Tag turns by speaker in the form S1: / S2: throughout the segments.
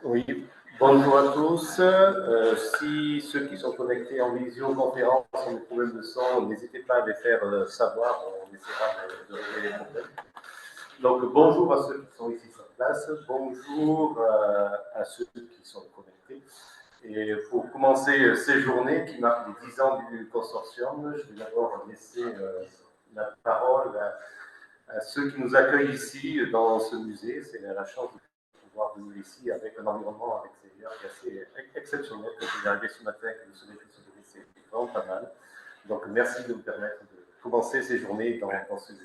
S1: Oui, bonjour à tous. Si ceux qui sont connectés en visioconférence ont des problèmes de son, n'hésitez pas à les faire savoir, on essaiera de régler les problèmes. Donc bonjour à ceux qui sont ici sur place, bonjour à ceux qui sont connectés. Et pour commencer ces journées qui marquent les 10 ans du consortium, je vais d'abord laisser la parole à ceux qui nous accueillent ici dans ce musée. C'est la chance de pouvoir venir ici avec un environnement à l'extérieur qui est assez exceptionnel. Quand je suis arrivé ce matin, que le soleil se lever, c'est vraiment pas mal. Donc merci de me permettre de commencer ces journées dans ce musée.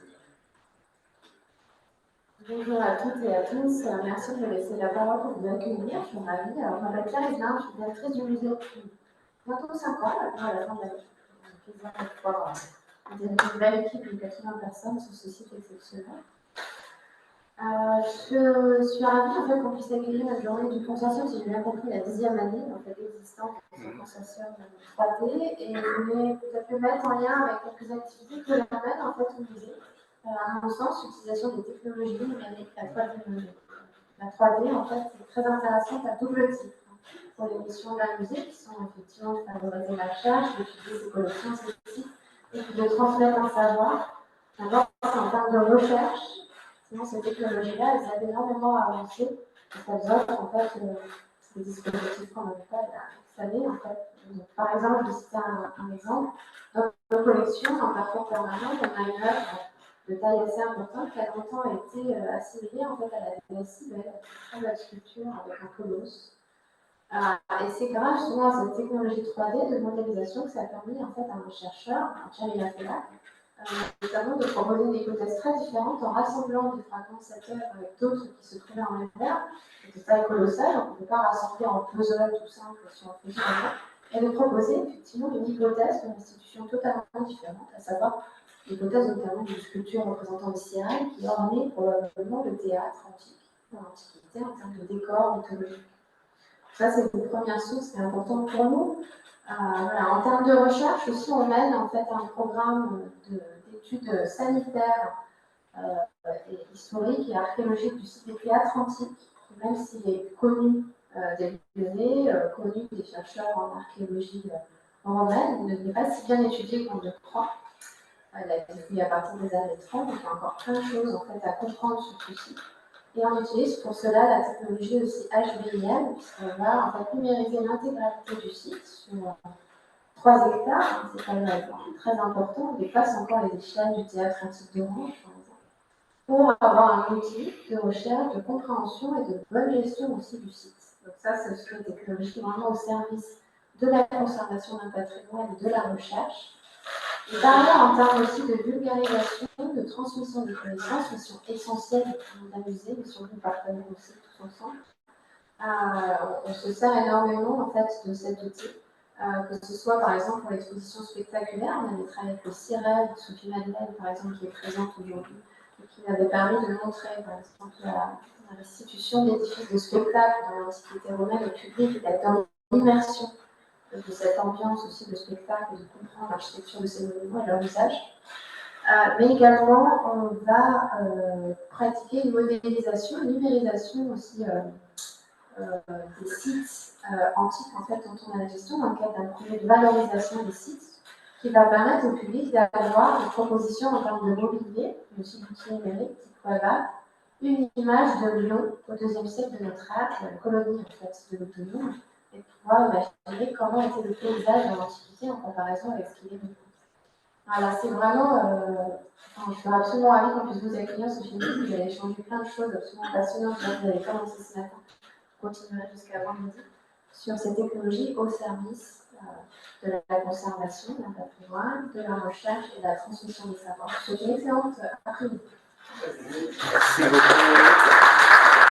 S2: Bonjour à toutes et à tous, merci de me laisser la parole pour vous accueillir, je suis ravie. Alors, je m'appelle Claire Islin, je suis directrice du musée depuis bientôt 5 ans, maintenant à la fin de l'année. J'ai plaisir de pouvoir diriger une belle équipe de 80 personnes sur ce site exceptionnel. Je suis ravie en fait, qu'on puisse accueillir la journée du consortium, si j'ai bien compris, la 10e année en fait, existante de ce consortium 3D, et je voulais peut-être le mettre en lien avec quelques activités que l'amène en fait au musée. À mon sens, l'utilisation des technologies numériques, la 3D. La 3D, en fait, c'est très intéressante à double titre pour les missions d'un musée qui sont effectivement de favoriser la recherche, d'étudier ses collections, ses sites, et puis de transmettre un savoir. D'abord, c'est en termes de recherche. Sinon, ces technologies-là, elles aident énormément à avancer, parce qu'elles offrent, en fait, des dispositifs qu'on n'avait pas installés, en fait. Donc, par exemple, je vais citer un exemple. Dans nos collections, en parcours permanent, on a une œuvre de taille assez importante qui a longtemps été assimilée, en fait, à la DSI, la sculpture avec un colosse. Et c'est grâce souvent à cette technologie 3D de modélisation que ça a permis, en fait, à un chercheur, Thierry Lafayette, notamment de proposer des hypothèses très différentes en rassemblant des fragments de cette œuvre avec d'autres qui se trouvaient en même terre, de taille colossale, on ne peut pas rassembler en puzzle tout simple si on fait ça, et de proposer effectivement une hypothèse d'une institution totalement différente, à savoir l'hypothèse notamment d'une sculpture représentant des sirènes qui ornait probablement le théâtre antique, dans l'Antiquité, en termes de décor mythologique. Ça, c'est une première source qui est importante pour nous. Voilà. En termes de recherche aussi, on mène en fait un programme d'études sanitaires et historiques et archéologiques du site des théâtres antiques, qui, même s'il est connu des musées, connu des chercheurs en archéologie romaine, il n'est pas si bien étudié qu'on le croit. Il a été fait à partir des années 30, donc il y a encore plein de choses en fait, à comprendre sur ce site. Et on utilise pour cela la technologie aussi HBIM, puisqu'on va en fait numériser l'intégralité du site sur 3 hectares, c'est quand même très important, on dépasse encore les échelles du théâtre antique de Rouen, par exemple, pour avoir un outil de recherche, de compréhension et de bonne gestion aussi du site. Donc ça, ce sont des technologies vraiment au service de la conservation d'un patrimoine et de la recherche. Et par ailleurs, en termes aussi de vulgarisation, de transmission des connaissances, qui sont essentielles pour nous amuser, mais surtout partager aussi tous ensemble. On se sert énormément en fait de cet outil, que ce soit par exemple pour l'exposition spectaculaire, on avait travaillé avec le CIREL, Sophie Madeleine par exemple, qui est présente aujourd'hui, et qui m'avait permis de montrer par exemple la restitution d'édifices de spectacle dans l'Antiquité romaine au public et d'être dans l'immersion de cette ambiance aussi de spectacle, de comprendre l'architecture de ces monuments et leur usage. Mais également, on va pratiquer une modélisation, une numérisation aussi des sites antiques en fait, dont on a la gestion dans le cadre d'un projet de valorisation des sites qui va permettre au public d'avoir des propositions en termes de mobilier, mais aussi d'outils numériques qui pourraient avoir une image de Lyon au IIe siècle de notre ère, la colonie en fait, de l'Autonome, et pouvoir imaginer comment était le paysage dans l'Antiquité en comparaison avec ce qu'il est maintenant. Voilà, c'est vraiment. Je suis absolument ravie qu'on puisse vous accueillir ce film. Vous allez échanger plein de choses absolument passionnantes. Vous avez commencé ce matin, continuerez jusqu'à vendredi, sur ces technologies au service de la conservation d'un patrimoine, de la recherche et de la transmission des savoirs. C'est une excellente après-midi.
S1: Merci beaucoup.